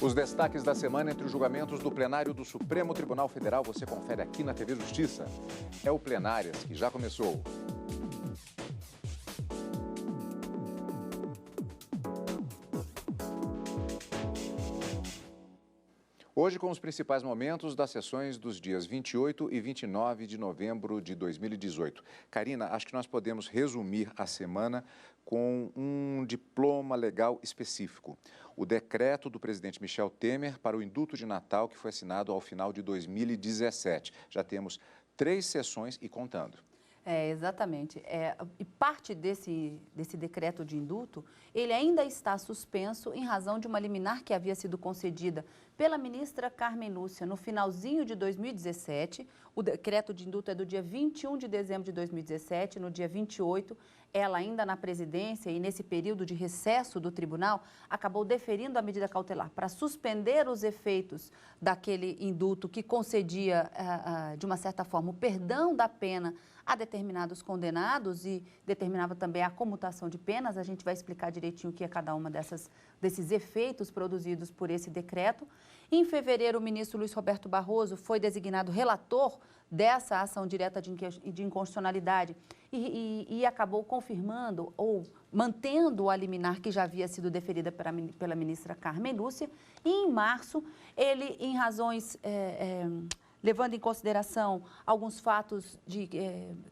Os destaques da semana entre os julgamentos do plenário do Supremo Tribunal Federal você confere aqui na TV Justiça. É o Plenárias que já começou. Hoje com os principais momentos das sessões dos dias 28 e 29 de novembro de 2018. Karina, acho que nós podemos resumir a semana com um diploma legal específico. O decreto do presidente Michel Temer para o indulto de Natal, que foi assinado ao final de 2017. Já temos 3 sessões e contando. Exatamente. E parte desse decreto de indulto, ele ainda está suspenso em razão de uma liminar que havia sido concedida pela ministra Carmen Lúcia no finalzinho de 2017. O decreto de indulto é do dia 21 de dezembro de 2017, no dia 28, ela ainda na presidência e nesse período de recesso do tribunal, acabou deferindo a medida cautelar para suspender os efeitos daquele indulto que concedia, de uma certa forma, o perdão da pena a determinados condenados e determinava também a comutação de penas. A gente vai explicar direitinho o que é cada uma desses efeitos produzidos por esse decreto. Em fevereiro, o ministro Luiz Roberto Barroso foi designado relator dessa ação direta de inconstitucionalidade e acabou confirmando ou mantendo a liminar que já havia sido deferida pela ministra Carmen Lúcia. E em março, ele, em razões... levando em consideração alguns fatos de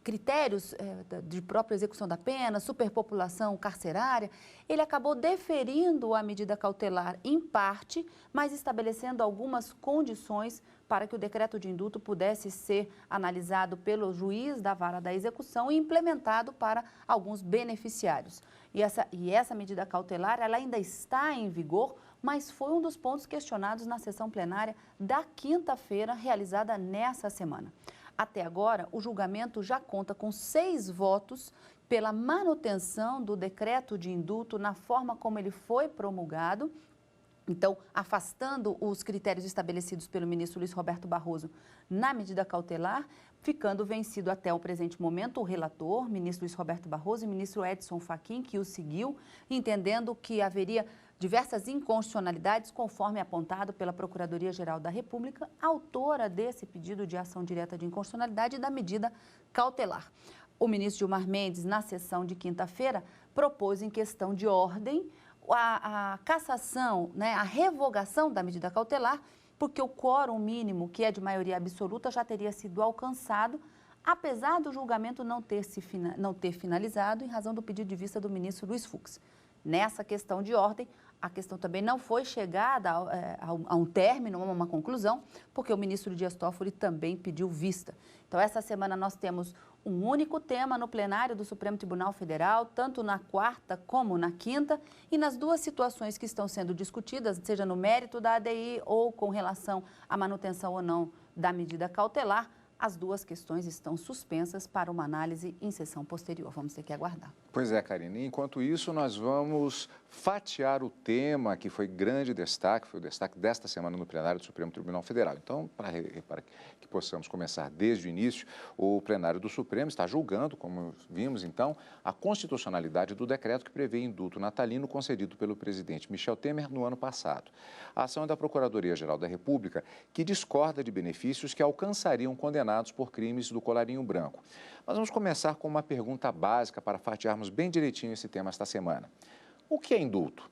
critérios de própria execução da pena, superpopulação carcerária, ele acabou deferindo a medida cautelar em parte, mas estabelecendo algumas condições para que o decreto de indulto pudesse ser analisado pelo juiz da vara da execução e implementado para alguns beneficiários. E essa medida cautelar, ela ainda está em vigor, mas foi um dos pontos questionados na sessão plenária da quinta-feira, realizada nessa semana. Até agora, o julgamento já conta com 6 votos pela manutenção do decreto de indulto na forma como ele foi promulgado. Então, afastando os critérios estabelecidos pelo ministro Luiz Roberto Barroso na medida cautelar, ficando vencido até o presente momento o relator, ministro Luiz Roberto Barroso, e ministro Edson Fachin, que o seguiu, entendendo que haveria diversas inconstitucionalidades, conforme apontado pela Procuradoria-Geral da República, autora desse pedido de ação direta de inconstitucionalidade da medida cautelar. O ministro Gilmar Mendes, na sessão de quinta-feira, propôs em questão de ordem a cassação, a revogação da medida cautelar, porque o quórum mínimo, que é de maioria absoluta, já teria sido alcançado, apesar do julgamento não ter finalizado, em razão do pedido de vista do ministro Luiz Fux. Nessa questão de ordem, a questão também não foi chegada a um término, a uma conclusão, porque o ministro Dias Toffoli também pediu vista. Então, essa semana nós temos um único tema no plenário do Supremo Tribunal Federal, tanto na quarta como na quinta, e nas 2 situações que estão sendo discutidas, seja no mérito da ADI ou com relação à manutenção ou não da medida cautelar, as 2 questões estão suspensas para uma análise em sessão posterior. Vamos ter que aguardar. Pois é, Karine. Enquanto isso, nós vamos fatiar o tema que foi grande destaque, foi o destaque desta semana no plenário do Supremo Tribunal Federal. Então, para que possamos começar desde o início, o plenário do Supremo está julgando, como vimos então, a constitucionalidade do decreto que prevê indulto natalino concedido pelo presidente Michel Temer no ano passado. A ação é da Procuradoria-Geral da República, que discorda de benefícios que alcançariam condenados por crimes do colarinho branco. Mas vamos começar com uma pergunta básica para fatiarmos bem direitinho esse tema esta semana. O que é indulto?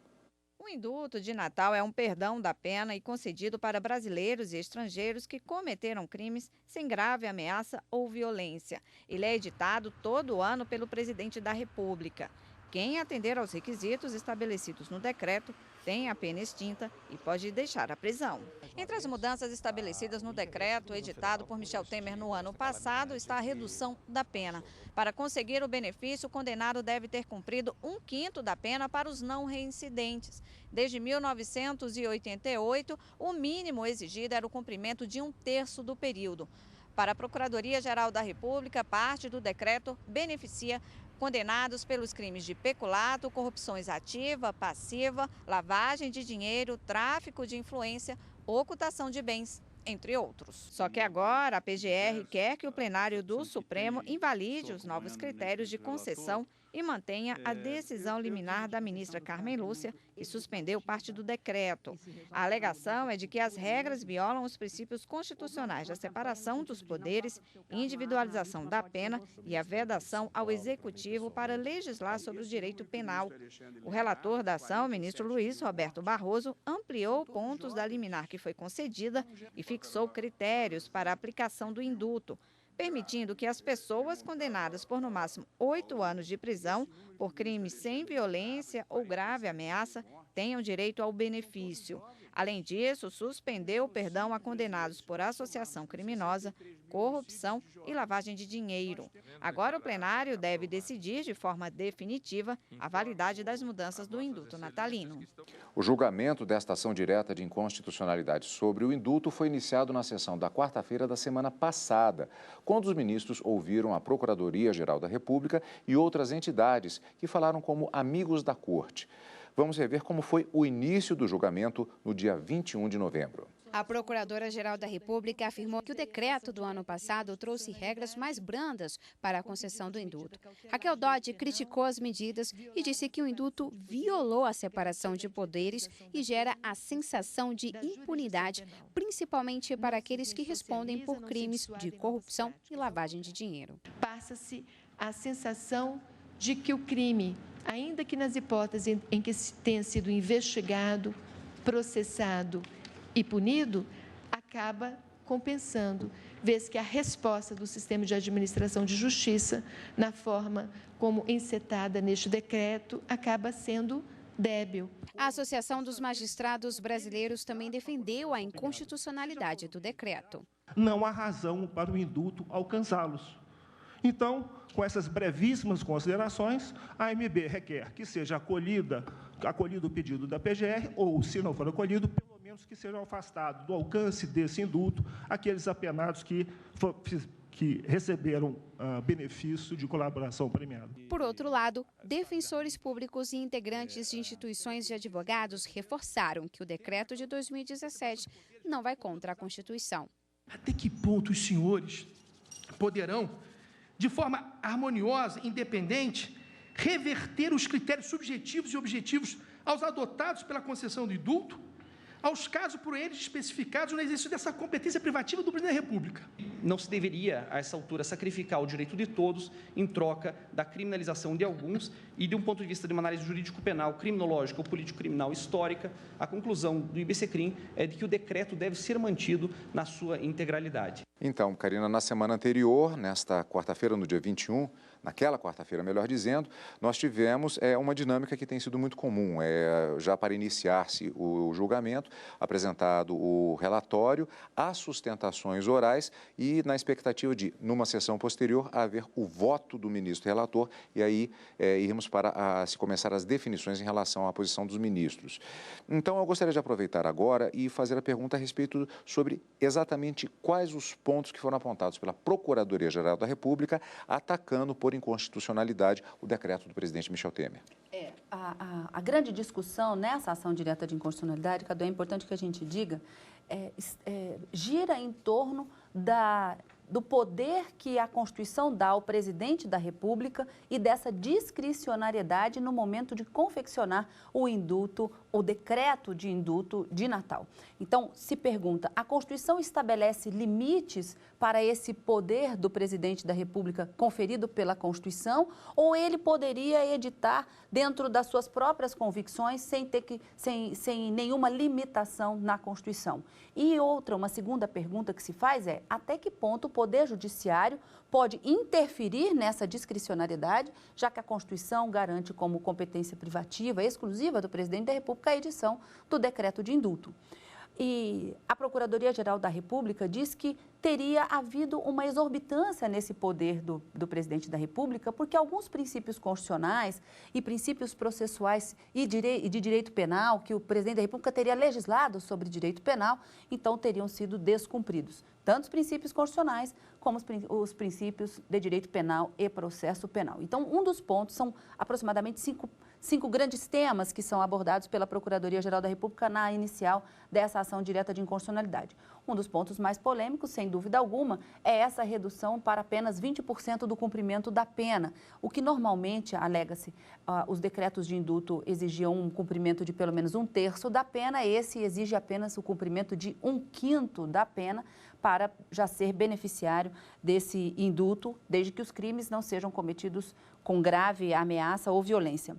O indulto de Natal é um perdão da pena e concedido para brasileiros e estrangeiros que cometeram crimes sem grave ameaça ou violência. Ele é editado todo ano pelo presidente da República. Quem atender aos requisitos estabelecidos no decreto tem a pena extinta e pode deixar a prisão. Entre as mudanças estabelecidas no decreto editado por Michel Temer no ano passado está a redução da pena. Para conseguir o benefício, o condenado deve ter cumprido 1/5 da pena para os não reincidentes. Desde 1988, o mínimo exigido era o cumprimento de 1/3 do período. Para a Procuradoria-Geral da República, parte do decreto beneficia condenados pelos crimes de peculato, corrupções ativa, passiva, lavagem de dinheiro, tráfico de influência, ocultação de bens, entre outros. Só que agora a PGR quer que o plenário do Supremo invalide os novos critérios de concessão e mantenha a decisão liminar da ministra Carmen Lúcia, que suspendeu parte do decreto. A alegação é de que as regras violam os princípios constitucionais da separação dos poderes, individualização da pena e a vedação ao Executivo para legislar sobre o direito penal. O relator da ação, ministro Luiz Roberto Barroso, ampliou pontos da liminar que foi concedida e fixou critérios para a aplicação do indulto, permitindo que as pessoas condenadas por no máximo 8 anos de prisão por crimes sem violência ou grave ameaça tenham direito ao benefício. Além disso, suspendeu o perdão a condenados por associação criminosa, corrupção e lavagem de dinheiro. Agora o plenário deve decidir de forma definitiva a validade das mudanças do indulto natalino. O julgamento desta ação direta de inconstitucionalidade sobre o indulto foi iniciado na sessão da quarta-feira da semana passada, quando os ministros ouviram a Procuradoria-Geral da República e outras entidades que falaram como amigos da Corte. Vamos rever como foi o início do julgamento no dia 21 de novembro. A Procuradora-Geral da República afirmou que o decreto do ano passado trouxe regras mais brandas para a concessão do indulto. Raquel Dodge criticou as medidas e disse que o indulto violou a separação de poderes e gera a sensação de impunidade, principalmente para aqueles que respondem por crimes de corrupção e lavagem de dinheiro. Passa-se a sensação de que o crime, ainda que nas hipóteses em que tenha sido investigado, processado e punido, acaba compensando, vez que a resposta do sistema de administração de justiça, na forma como encetada neste decreto, acaba sendo débil. A Associação dos Magistrados Brasileiros também defendeu a inconstitucionalidade do decreto. Não há razão para o indulto alcançá-los. Então, com essas brevíssimas considerações, a AMB requer que seja acolhido o pedido da PGR ou, se não for acolhido, pelo menos que sejam afastados do alcance desse indulto aqueles apenados que receberam benefício de colaboração premiada. Por outro lado, defensores públicos e integrantes de instituições de advogados reforçaram que o decreto de 2017 não vai contra a Constituição. Até que ponto os senhores poderão, de forma harmoniosa, independente, reverter os critérios subjetivos e objetivos aos adotados pela concessão do indulto, aos casos por eles especificados no exercício dessa competência privativa do Presidente da República? Não se deveria, a essa altura, sacrificar o direito de todos em troca da criminalização de alguns e, de um ponto de vista de uma análise jurídico-penal, criminológica ou político-criminal histórica, a conclusão do IBCCRIM é de que o decreto deve ser mantido na sua integralidade. Então, Karina, na semana anterior, nesta quarta-feira, no dia 21, naquela quarta-feira, melhor dizendo, nós tivemos uma dinâmica que tem sido muito comum. Já para iniciar-se o julgamento, apresentado o relatório, as sustentações orais e na expectativa de, numa sessão posterior, haver o voto do ministro relator e aí irmos para se começar as definições em relação à posição dos ministros. Então, eu gostaria de aproveitar agora e fazer a pergunta a respeito sobre exatamente quais os pontos que foram apontados pela Procuradoria-Geral da República, atacando por inconstitucionalidade o decreto do presidente Michel Temer. A grande discussão nessa ação direta de inconstitucionalidade, Cadu, é importante que a gente diga, gira em torno do poder que a Constituição dá ao presidente da República e dessa discricionariedade no momento de confeccionar o indulto, o decreto de indulto de Natal. Então, se pergunta, a Constituição estabelece limites para esse poder do presidente da República conferido pela Constituição ou ele poderia editar dentro das suas próprias convicções sem nenhuma limitação na Constituição? E uma segunda pergunta que se faz é, até que ponto o Poder Judiciário pode interferir nessa discricionariedade, já que a Constituição garante como competência privativa exclusiva do presidente da República a edição do decreto de indulto. E a Procuradoria-Geral da República diz que teria havido uma exorbitância nesse poder do presidente da República, porque alguns princípios constitucionais e princípios processuais e de direito penal, que o presidente da República teria legislado sobre direito penal, então teriam sido descumpridos. Tanto os princípios constitucionais como os princípios de direito penal e processo penal. Então, um dos pontos são aproximadamente 5 grandes temas que são abordados pela Procuradoria-Geral da República na inicial dessa ação direta de inconstitucionalidade. Um dos pontos mais polêmicos, sem dúvida alguma, é essa redução para apenas 20% do cumprimento da pena, o que normalmente, alega-se, os decretos de indulto exigiam um cumprimento de pelo menos 1/3 da pena, esse exige apenas o cumprimento de 1/5 da pena para já ser beneficiário desse indulto, desde que os crimes não sejam cometidos com grave ameaça ou violência.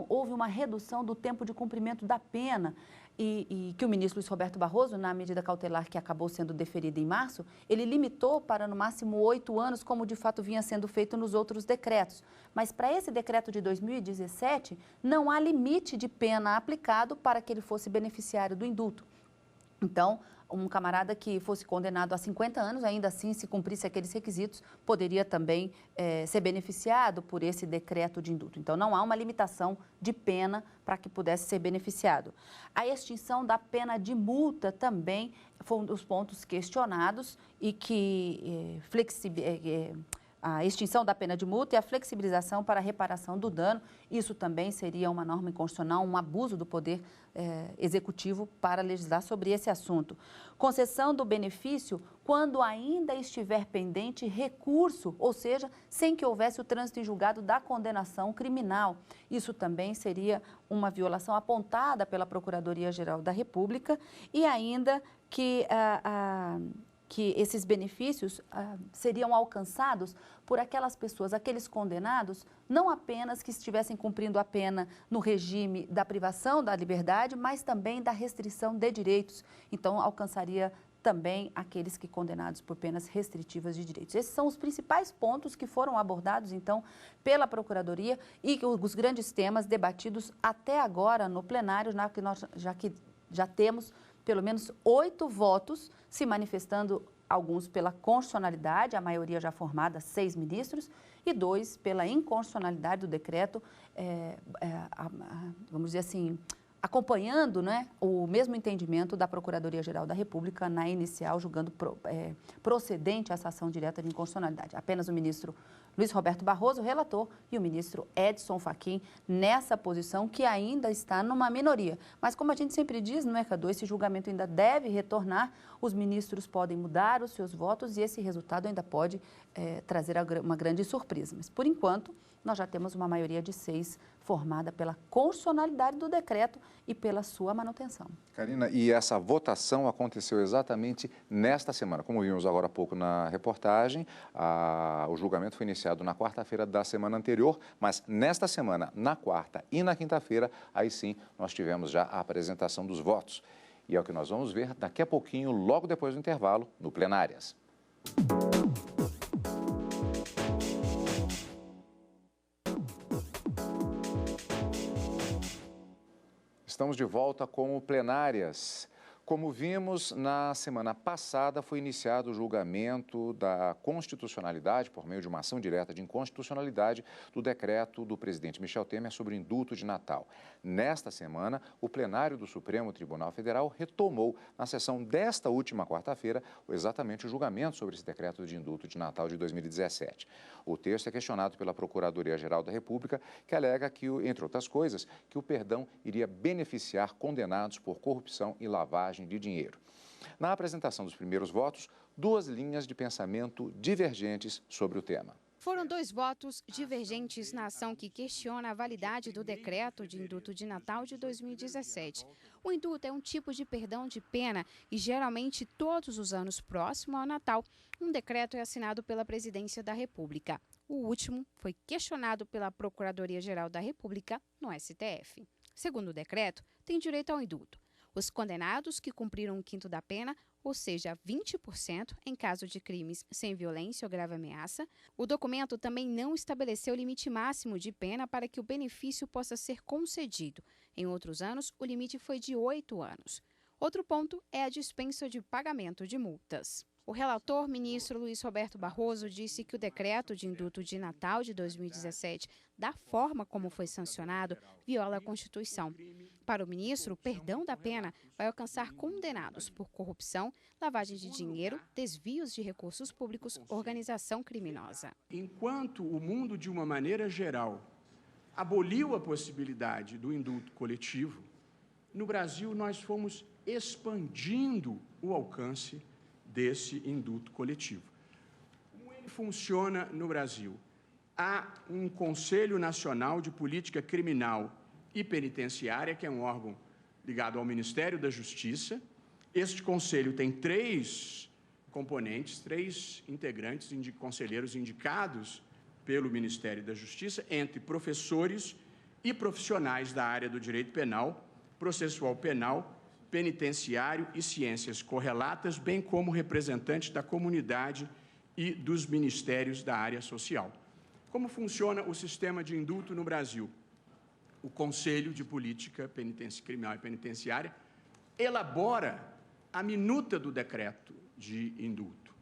Houve uma redução do tempo de cumprimento da pena, e que o ministro Luiz Roberto Barroso, na medida cautelar que acabou sendo deferida em março, ele limitou para no máximo 8 anos, como de fato vinha sendo feito nos outros decretos. Mas para esse decreto de 2017, não há limite de pena aplicado para que ele fosse beneficiário do indulto. Então, um camarada que fosse condenado a 50 anos, ainda assim, se cumprisse aqueles requisitos, poderia também ser beneficiado por esse decreto de indulto. Então, não há uma limitação de pena para que pudesse ser beneficiado. A extinção da pena de multa também foi um dos pontos questionados e que a extinção da pena de multa e a flexibilização para a reparação do dano. Isso também seria uma norma inconstitucional, um abuso do poder executivo para legislar sobre esse assunto. Concessão do benefício quando ainda estiver pendente recurso, ou seja, sem que houvesse o trânsito em julgado da condenação criminal. Isso também seria uma violação apontada pela Procuradoria-Geral da República e ainda que esses benefícios seriam alcançados por aquelas pessoas, aqueles condenados, não apenas que estivessem cumprindo a pena no regime da privação da liberdade, mas também da restrição de direitos. Então, alcançaria também aqueles que condenados por penas restritivas de direitos. Esses são os principais pontos que foram abordados, então, pela Procuradoria e os grandes temas debatidos até agora no plenário, já temos pelo menos 8 votos se manifestando, alguns pela constitucionalidade, a maioria já formada, 6 ministros, e 2 pela inconstitucionalidade do decreto, vamos dizer assim, acompanhando, né, o mesmo entendimento da Procuradoria-Geral da República na inicial, julgando procedente essa ação direta de inconstitucionalidade. Apenas o ministro Luiz Roberto Barroso, relator, e o ministro Edson Fachin nessa posição que ainda está numa minoria. Mas como a gente sempre diz, não é, Cadu, esse julgamento ainda deve retornar, os ministros podem mudar os seus votos e esse resultado ainda pode trazer uma grande surpresa. Mas, por enquanto, nós já temos uma maioria de 6 formada pela constitucionalidade do decreto e pela sua manutenção. Karina, e essa votação aconteceu exatamente nesta semana. Como vimos agora há pouco na reportagem, o julgamento foi iniciado na quarta-feira da semana anterior, mas nesta semana, na quarta e na quinta-feira, aí sim nós tivemos já a apresentação dos votos. E é o que nós vamos ver daqui a pouquinho, logo depois do intervalo, no Plenárias. Estamos de volta com o Plenárias. Como vimos, na semana passada foi iniciado o julgamento da constitucionalidade, por meio de uma ação direta de inconstitucionalidade, do decreto do presidente Michel Temer sobre o indulto de Natal. Nesta semana, o plenário do Supremo Tribunal Federal retomou, na sessão desta última quarta-feira, exatamente o julgamento sobre esse decreto de indulto de Natal de 2017. O texto é questionado pela Procuradoria-Geral da República, que alega que, entre outras coisas, que o perdão iria beneficiar condenados por corrupção e lavagem de dinheiro. Na apresentação dos primeiros votos, 2 linhas de pensamento divergentes sobre o tema. Foram 2 votos divergentes na ação que questiona a validade do decreto de indulto de Natal de 2017. O indulto é um tipo de perdão de pena e geralmente todos os anos próximo ao Natal, um decreto é assinado pela Presidência da República. O último foi questionado pela Procuradoria-Geral da República no STF. Segundo o decreto, tem direito ao indulto os condenados que cumpriram 1/5 da pena, ou seja, 20% em caso de crimes sem violência ou grave ameaça. O documento também não estabeleceu limite máximo de pena para que o benefício possa ser concedido. Em outros anos, o limite foi de 8 anos. Outro ponto é a dispensa de pagamento de multas. O relator, ministro Luiz Roberto Barroso, disse que o decreto de indulto de Natal de 2017, da forma como foi sancionado, viola a Constituição. Para o ministro, o perdão da pena vai alcançar condenados por corrupção, lavagem de dinheiro, desvios de recursos públicos, organização criminosa. Enquanto o mundo, de uma maneira geral, aboliu a possibilidade do indulto coletivo, no Brasil nós fomos expandindo o alcance desse indulto coletivo. Como ele funciona no Brasil? Há um Conselho Nacional de Política Criminal e Penitenciária, que é um órgão ligado ao Ministério da Justiça. Este conselho tem 3 componentes, 3 integrantes, conselheiros indicados pelo Ministério da Justiça, entre professores e profissionais da área do direito penal, processual penal, penitenciário e ciências correlatas, bem como representantes da comunidade e dos ministérios da área social. Como funciona o sistema de indulto no Brasil? O Conselho de Política Criminal e Penitenciária elabora a minuta do decreto de indulto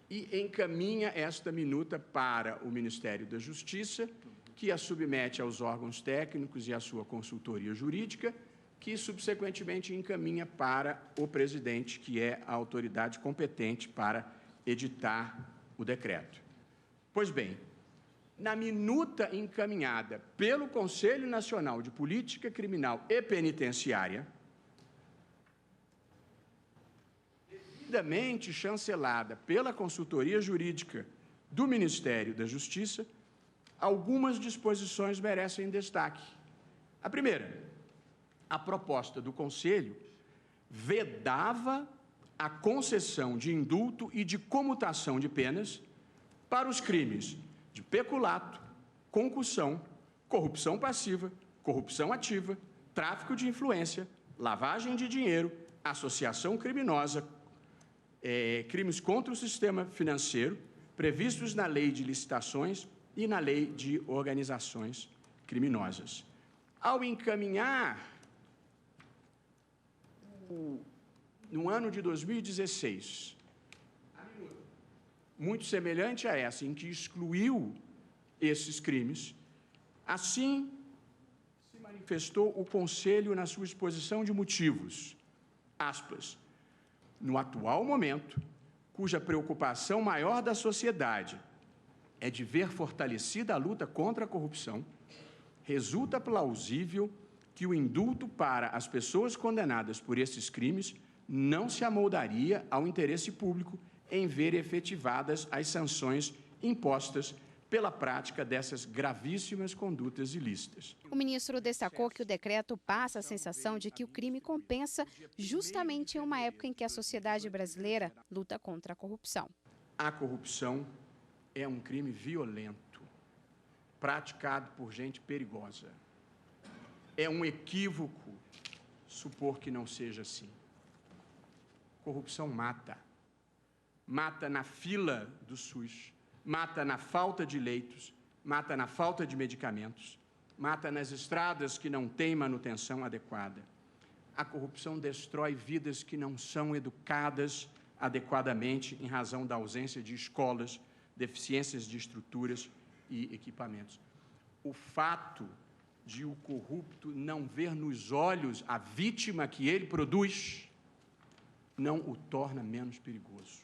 e encaminha esta minuta para o Ministério da Justiça, que a submete aos órgãos técnicos e à sua consultoria jurídica, que subsequentemente encaminha para o presidente, que é a autoridade competente para editar o decreto. Pois bem, na minuta encaminhada pelo Conselho Nacional de Política Criminal e Penitenciária, devidamente chancelada pela consultoria jurídica do Ministério da Justiça, algumas disposições merecem destaque. A primeira, a proposta do Conselho vedava a concessão de indulto e de comutação de penas para os crimes de peculato, concussão, corrupção passiva, corrupção ativa, tráfico de influência, lavagem de dinheiro, associação criminosa, crimes contra o sistema financeiro, previstos na Lei de Licitações e na Lei de Organizações Criminosas. Ao encaminhar, no ano de 2016, muito semelhante a essa, em que excluiu esses crimes, assim se manifestou o Conselho na sua exposição de motivos, aspas, no atual momento, cuja preocupação maior da sociedade é de ver fortalecida a luta contra a corrupção, resulta plausível que o indulto para as pessoas condenadas por esses crimes não se amoldaria ao interesse público em ver efetivadas as sanções impostas pela prática dessas gravíssimas condutas ilícitas. O ministro destacou que o decreto passa a sensação de que o crime compensa justamente em uma época em que a sociedade brasileira luta contra a corrupção. A corrupção é um crime violento, praticado por gente perigosa. É um equívoco supor que não seja assim. Corrupção mata. Mata na fila do SUS, mata na falta de leitos, mata na falta de medicamentos, mata nas estradas que não têm manutenção adequada. A corrupção destrói vidas que não são educadas adequadamente em razão da ausência de escolas, deficiências de estruturas e equipamentos. O fato de o corrupto não ver nos olhos a vítima que ele produz não o torna menos perigoso.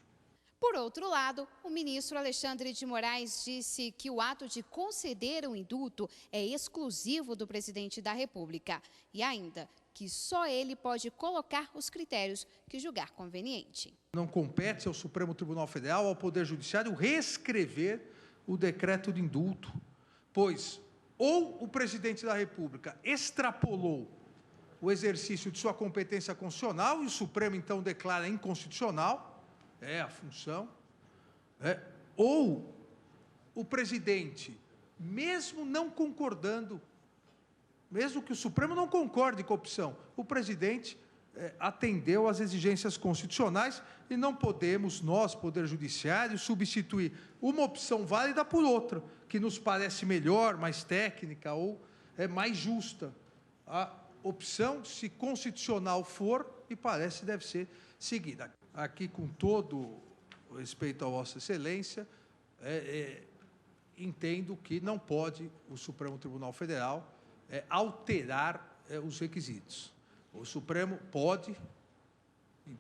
Por outro lado, o ministro Alexandre de Moraes disse que o ato de conceder o indulto é exclusivo do presidente da República e ainda que só ele pode colocar os critérios que julgar conveniente. Não compete ao Supremo Tribunal Federal, ao Poder Judiciário, reescrever o decreto de indulto, pois ou o presidente da República extrapolou o exercício de sua competência constitucional e o Supremo, então, declara inconstitucional, é a função, ou o presidente, mesmo não concordando, mesmo que o Supremo não concorde com a opção, o presidente atendeu às exigências constitucionais e não podemos, nós, Poder Judiciário, substituir uma opção válida por outra, que nos parece melhor, mais técnica ou mais justa. A opção, se constitucional for, me parece deve ser seguida. Aqui, com todo o respeito a Vossa Excelência, entendo que não pode o Supremo Tribunal Federal alterar os requisitos. O Supremo pode,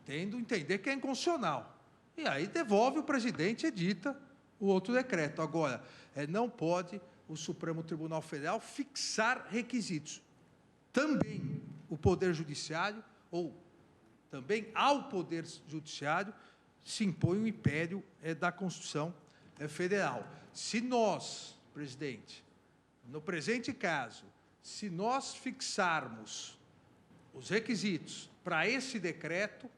entender que é inconstitucional. E aí devolve o presidente e edita o outro decreto. Agora, não pode o Supremo Tribunal Federal fixar requisitos. Também o Poder Judiciário, ou também ao Poder Judiciário, se impõe o império da Constituição Federal. Se nós, presidente, no presente caso, se nós fixarmos os requisitos para esse decreto,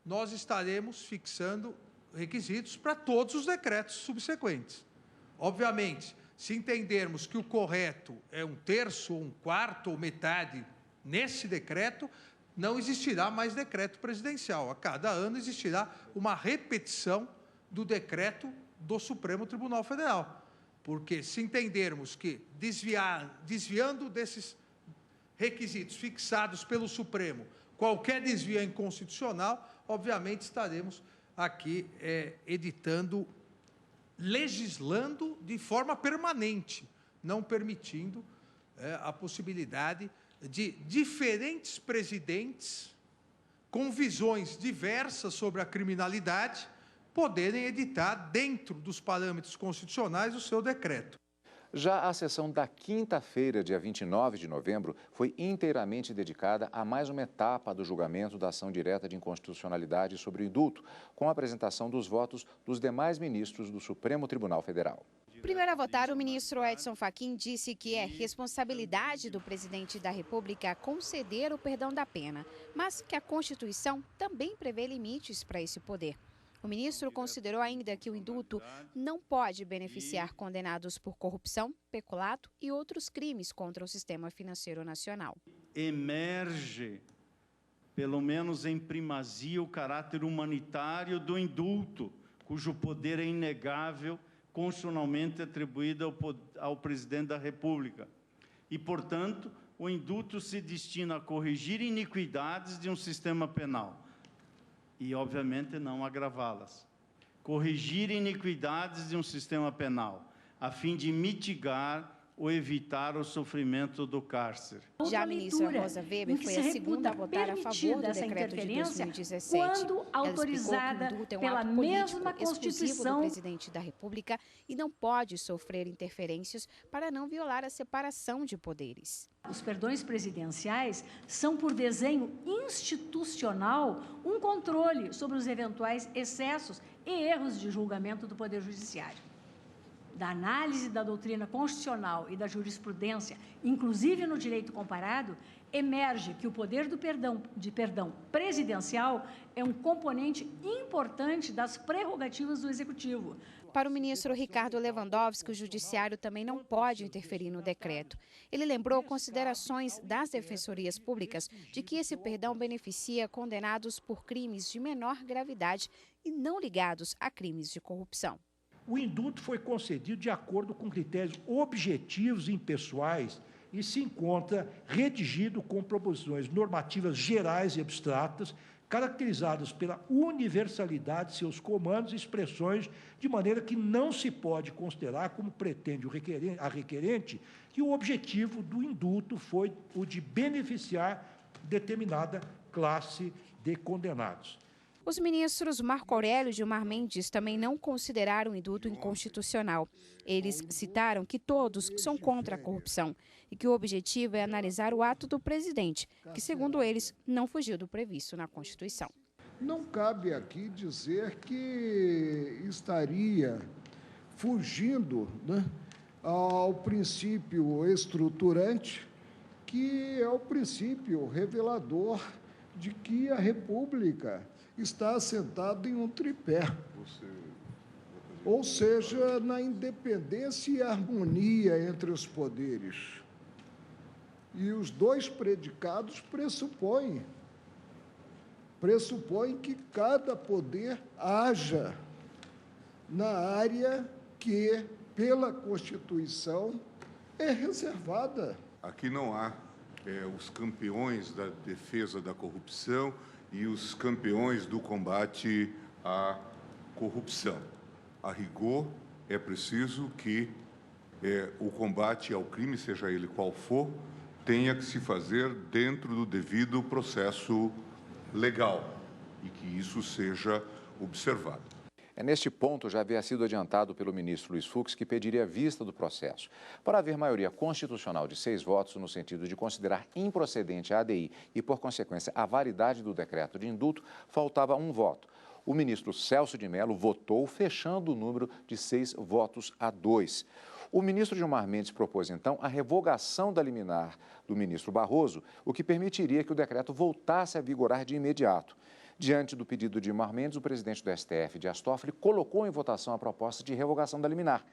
nós estaremos fixando requisitos para todos os decretos subsequentes. Obviamente, se entendermos que o correto é 1/3, ou 1/4, ou metade nesse decreto, não existirá mais decreto presidencial. A cada ano existirá uma repetição do decreto do Supremo Tribunal Federal. Porque se entendermos que desviando desses requisitos fixados pelo Supremo, qualquer desvio é inconstitucional, obviamente estaremos aqui legislando de forma permanente, não permitindo a possibilidade de diferentes presidentes com visões diversas sobre a criminalidade poderem editar, dentro dos parâmetros constitucionais, o seu decreto. Já a sessão da quinta-feira, dia 29 de novembro, foi inteiramente dedicada a mais uma etapa do julgamento da ação direta de inconstitucionalidade sobre o indulto, com a apresentação dos votos dos demais ministros do Supremo Tribunal Federal. Primeiro a votar, o ministro Edson Fachin disse que é responsabilidade do presidente da República conceder o perdão da pena, mas que a Constituição também prevê limites para esse poder. O ministro considerou ainda que o indulto não pode beneficiar condenados por corrupção, peculato e outros crimes contra o sistema financeiro nacional. Emerge, pelo menos em primazia, o caráter humanitário do indulto, cujo poder é inegável, constitucionalmente atribuído ao presidente da República. E, portanto, o indulto se destina a corrigir iniquidades de um sistema penal e, obviamente, não agravá-las. Corrigir iniquidades de um sistema penal, a fim de mitigar ou evitar o sofrimento do cárcere. Já a ministra Rosa Weber foi a segunda a votar a favor do decreto de 2017. Quando autorizada pela mesma Constituição do presidente da República e não pode sofrer interferências para não violar a separação de poderes. Os perdões presidenciais são, por desenho institucional, um controle sobre os eventuais excessos e erros de julgamento do Poder Judiciário. Da análise da doutrina constitucional e da jurisprudência, inclusive no direito comparado, emerge que o poder de perdão presidencial é um componente importante das prerrogativas do Executivo. Para o ministro Ricardo Lewandowski, o Judiciário também não pode interferir no decreto. Ele lembrou considerações das defensorias públicas de que esse perdão beneficia condenados por crimes de menor gravidade e não ligados a crimes de corrupção. O indulto foi concedido de acordo com critérios objetivos e impessoais e se encontra redigido com proposições normativas gerais e abstratas, caracterizadas pela universalidade de seus comandos e expressões, de maneira que não se pode considerar, como pretende a requerente, que o objetivo do indulto foi o de beneficiar determinada classe de condenados. Os ministros Marco Aurélio e Gilmar Mendes também não consideraram o indulto inconstitucional. Eles citaram que todos são contra a corrupção e que o objetivo é analisar o ato do presidente, que, segundo eles, não fugiu do previsto na Constituição. Não cabe aqui dizer que estaria fugindo, ao princípio estruturante, que é o princípio revelador de que a República está assentado em um tripé, ou seja, na independência e harmonia entre os poderes. E os dois predicados pressupõem que cada poder haja na área que, pela Constituição, é reservada. Aqui não há os campeões da defesa da corrupção e os campeões do combate à corrupção. A rigor, é preciso que o combate ao crime, seja ele qual for, tenha que se fazer dentro do devido processo legal e que isso seja observado. Neste ponto, já havia sido adiantado pelo ministro Luiz Fux que pediria vista do processo. Para haver maioria constitucional de 6 votos, no sentido de considerar improcedente a ADI e, por consequência, a validade do decreto de indulto, faltava um voto. O ministro Celso de Mello votou, fechando o número de 6 votos a 2. O ministro Gilmar Mendes propôs, então, a revogação da liminar do ministro Barroso, o que permitiria que o decreto voltasse a vigorar de imediato. Diante do pedido de Gilmar Mendes, o presidente do STF, Dias Toffoli, colocou em votação a proposta de revogação da liminar.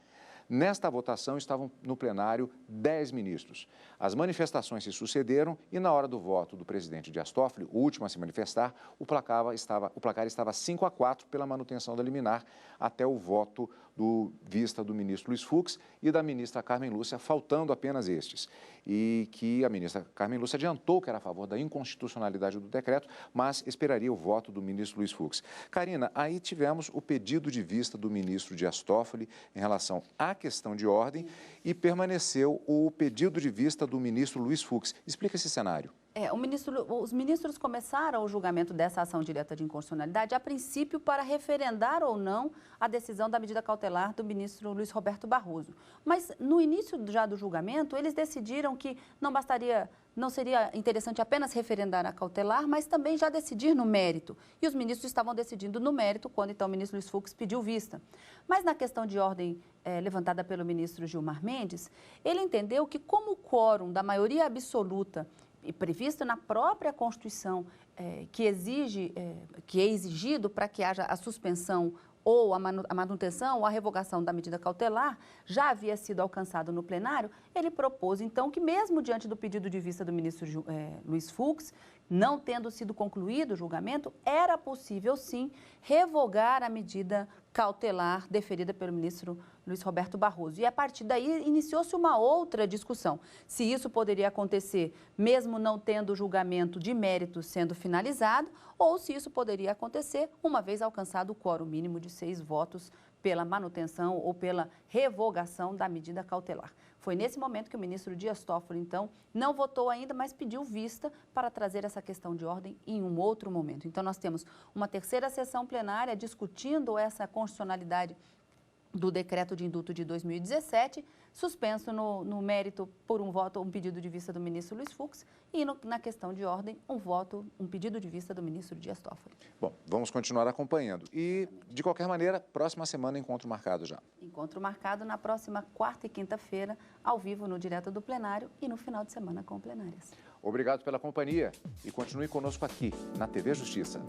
Nesta votação estavam no plenário 10 ministros. As manifestações se sucederam e, na hora do voto do presidente Dias Toffoli, o último a se manifestar, o placar estava 5-4 pela manutenção da liminar, até o voto do vista do ministro Luiz Fux e da ministra Carmen Lúcia, faltando apenas estes. E que a ministra Carmen Lúcia adiantou que era a favor da inconstitucionalidade do decreto, mas esperaria o voto do ministro Luiz Fux. Karina, aí tivemos o pedido de vista do ministro Dias Toffoli em relação à questão de ordem e permaneceu o pedido de vista do ministro Luiz Fux. Explica esse cenário. Os ministros começaram o julgamento dessa ação direta de inconstitucionalidade, a princípio, para referendar ou não a decisão da medida cautelar do ministro Luiz Roberto Barroso. Mas, no início já do julgamento, eles decidiram que não seria interessante apenas referendar a cautelar, mas também já decidir no mérito. E os ministros estavam decidindo no mérito quando, então, o ministro Luiz Fux pediu vista. Mas, na questão de ordem levantada pelo ministro Gilmar Mendes, ele entendeu que, como o quórum da maioria absoluta e previsto na própria Constituição, que é exigido para que haja a suspensão ou a manutenção ou a revogação da medida cautelar, já havia sido alcançado no plenário, ele propôs, então, que mesmo diante do pedido de vista do ministro Luiz Fux, não tendo sido concluído o julgamento, era possível, sim, revogar a medida cautelar deferida pelo ministro Luiz Roberto Barroso. E, a partir daí, iniciou-se uma outra discussão. Se isso poderia acontecer mesmo não tendo o julgamento de mérito sendo finalizado, ou se isso poderia acontecer uma vez alcançado o quórum mínimo de 6 votos pela manutenção ou pela revogação da medida cautelar. Foi nesse momento que o ministro Dias Toffoli, então, não votou ainda, mas pediu vista para trazer essa questão de ordem em um outro momento. Então, nós temos uma terceira sessão plenária discutindo essa constitucionalidade do decreto de indulto de 2017, suspenso no mérito por um pedido de vista do ministro Luiz Fux e na questão de ordem, um pedido de vista do ministro Dias Toffoli. Bom, vamos continuar acompanhando. E, de qualquer maneira, próxima semana, encontro marcado já. Encontro marcado na próxima quarta e quinta-feira, ao vivo no Direto do Plenário e no final de semana com plenárias. Obrigado pela companhia e continue conosco aqui, na TV Justiça.